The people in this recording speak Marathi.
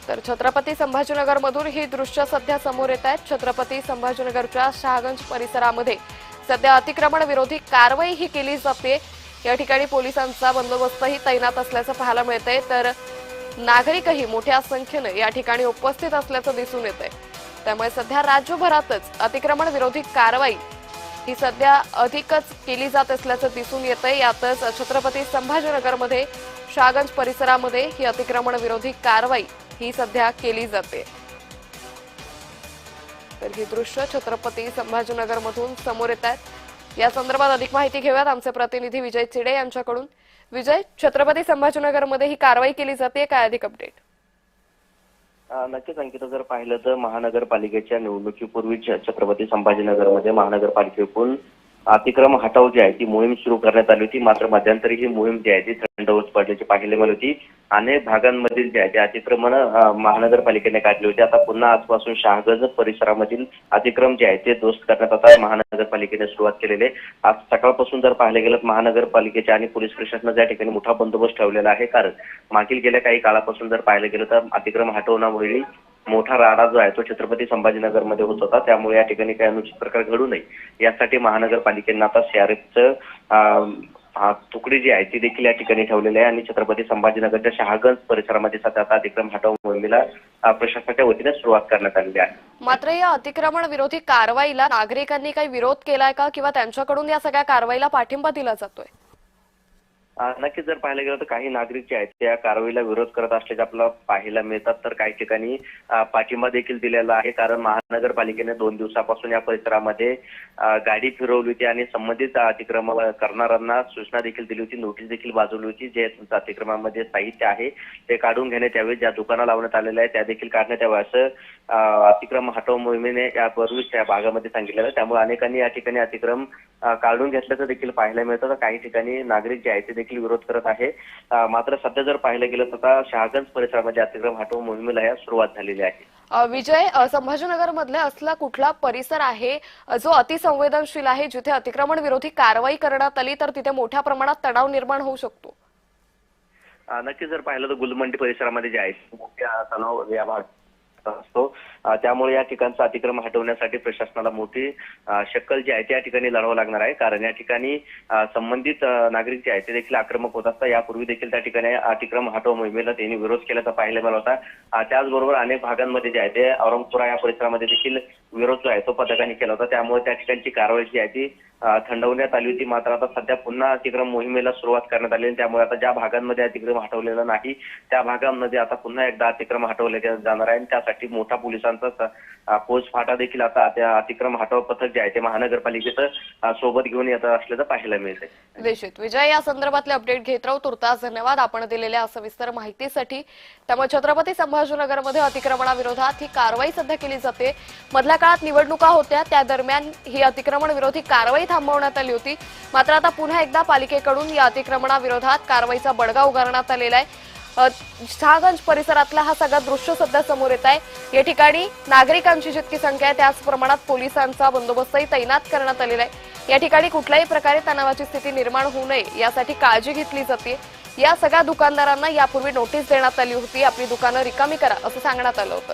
तर छत्रपती संभाजीनगरमधून ही दृश्य सध्या समोर येत आहेत। छत्रपती संभाजीनगरच्या शहागंज परिसरामध्ये सध्या अतिक्रमण विरोधी कारवाई ही केली जाते। या ठिकाणी पोलिसांचा बंदोबस्तही तैनात असल्याचं पाहायला मिळतंय, तर नागरिकही मोठ्या संख्येने या ठिकाणी उपस्थित असल्याचं दिसून येतंय। त्यामुळे सध्या राज्यभरातच अतिक्रमण विरोधी कारवाई ही सध्या अधिकच केली जात असल्याचं दिसून येतंय। यातच छत्रपती संभाजीनगरमध्ये शहागंज परिसरामध्ये ही अतिक्रमण विरोधी कारवाई ही सध्या केली जाते। तर ही दृश्य छत्रपती संभाजीनगरमधून समोर येत आहेत। या संदर्भात अधिक माहिती घेऊयात आमचे प्रतिनिधी विजय चिडे यांच्याकडून। विजय, छत्रपती संभाजीनगरमध्ये ही कारवाई केली जाते, काय अधिक अपडेट? नक्कीच अंकिता, जर पाहिलं तर महानगरपालिकेच्या निवडणुकीपूर्वी छत्रपती संभाजीनगरमध्ये महानगरपालिकेकडून अतिक्रम हटाव जी आहे ती मोहीम सुरू करण्यात आली होती। मात्र मध्यंतरी ही मोहीम जी आहे ती थंडावत पडल्याची पाहायला मिळाली होती। अनेक भागांमधील जे आहे ते अतिक्रमण महानगरपालिकेने काढले होते। आता पुन्हा आजपासून शहागंज परिसरामधील अतिक्रम जे आहे ते दुरुस्त करण्यात आता महानगरपालिकेने सुरुवात केलेली आहे। आज सकाळपासून जर पाहायला गेलं महानगरपालिकेच्या आणि पोलीस प्रशासनाच्या ठिकाणी मोठा बंदोबस्त ठेवलेला आहे, कारण मागील गेल्या काही काळापासून जर पाहायला गेलं तर अतिक्रम हटवण्यामुळे मोठा राडा जो आहे तो छत्रपती संभाजीनगरमध्ये होत होता। त्यामुळे या ठिकाणी काही अनुचित प्रकार घडू नये यासाठी महानगरपालिकेने आता सीआरपीचं तुकडी जी आहे ती देखील या ठिकाणी ठेवलेली आहे आणि छत्रपती संभाजीनगरच्या शहागंज परिसरामध्ये सध्या आता अतिक्रम हटाव मोहिमेला प्रशासनाच्या वतीने सुरुवात करण्यात आलेली आहे। मात्र या अतिक्रमण विरोधी कारवाईला नागरिकांनी काही विरोध केलाय का, किंवा त्यांच्याकडून या सगळ्या कारवाईला पाठिंबा दिला जातोय? नक्कीच जर पाहायला गेलं तर काही नागरिक जे आहेत त्या कारवाईला विरोध करत असल्याचे आपल्याला पाहायला मिळतात, तर काही ठिकाणी पाठिंबा देखील दिलेला आहे। कारण महानगरपालिकेने 2 दिवसापासून या परिसरामध्ये गाडी फिरवली होती आणि संबंधित अतिक्रम करणाऱ्यांना सूचना देखील दिली होती, नोटीस देखील बजावली होती। जे तुमचं अतिक्रमणामध्ये साहित्य आहे ते काढून घेण्यात यावे, ज्या दुकानं लावण्यात आलेल्या आहे त्या देखील काढण्यात यावं असं अतिक्रम हटव मोहिमेने यापूर्वीच त्या भागामध्ये सांगितलेलं आहे। त्यामुळे अनेकांनी या ठिकाणी अतिक्रम काढून घेतल्याचं देखील पाहायला मिळतं, तर काही ठिकाणी नागरिक जे आहेत ते देखील विरोध करत आहे। मात्र सध्या जर पाहायला गेलं तर शहागंज परिसरामध्ये अतिक्रम हटव मोहिमेला सुरुवात झालेली आहे। विजय, संभाजीनगर मधला असला कुठला परिसर आहे जो अतिसंवेदनशील आहे, जिथे अतिक्रमण विरोधी कारवाई करण्यात आली तर तिथे मोठ्या प्रमाणात तणाव निर्माण होऊ शकतो? नक्कीच जर पाहिलं तर गुलमंडी परिसरामध्ये जे आहे मोठ्या तणाव या भागात असतो। त्यामुळे या ठिकाणचं अतिक्रम हटवण्यासाठी प्रशासनाला मोठी शक्कल जी आहे त्या ठिकाणी लढावं लागणार आहे, कारण या ठिकाणी संबंधित नागरिक जे आहेत ते देखील आक्रमक होत असतात। यापूर्वी देखील त्या ठिकाणी अतिक्रम हटव मोहिमेला त्यांनी विरोध केल्याचा पाहायला मिळाला होता। त्याचबरोबर अनेक भागांमध्ये जे आहे ते औरंगपुरा या परिसरामध्ये देखील विरोध जो आहे तो पथकाने केला होता। त्यामुळे त्या ठिकाणची कारवाई जी आहे ती थंडवण्यात आली होती। मात्र आता सध्या पुन्हा अतिक्रम मोहिमेला सुरुवात करण्यात आली, त्यामुळे आता ज्या भागांमध्ये अतिक्रम हटवलेलं नाही त्या भागांमध्ये आता पुन्हा एकदा अतिक्रम हटवले जाणार आहे। त्यासाठी मोठा पोलिसांचा फौजफाटा देखील आता त्या अतिक्रम हटव पथक जे आहे ते महानगरपालिकेचं सोबत घेऊन येत असल्याचं पाहायला मिळतंय। निश्चित विजय, या संदर्भातले अपडेट घेत राहू। तुर्तास धन्यवाद आपण दिलेल्या सविस्तर माहितीसाठी। त्यामुळे छत्रपती संभाजीनगरमध्ये अतिक्रमणाविरोधात ही कारवाई सध्या केली जाते। मधल्या काळात निवडणुका होत्या, त्या दरम्यान ही अतिक्रमण विरोधी कारवाई थांबवण्यात आली होती। मात्र आता पुन्हा एकदा पालिकेकडून या अतिक्रमणाविरोधात कारवाईचा बडगा उगारण्यात आलेला आहे। शहागंज परिसरातला हा सगळा दृश्य सध्या समोर येत आहे। या ठिकाणी नागरिकांची जितकी संख्या आहे त्याच प्रमाणात पोलिसांचा बंदोबस्तही तैनात करण्यात आलेला आहे। या ठिकाणी कुठल्याही प्रकारे तणावाची स्थिती निर्माण होऊ नये यासाठी काळजी घेतली जाते। या सगळ्या दुकानदारांना यापूर्वी नोटीस देण्यात आली होती, आपली दुकानं रिकामी करा असं सांगण्यात आलं होतं।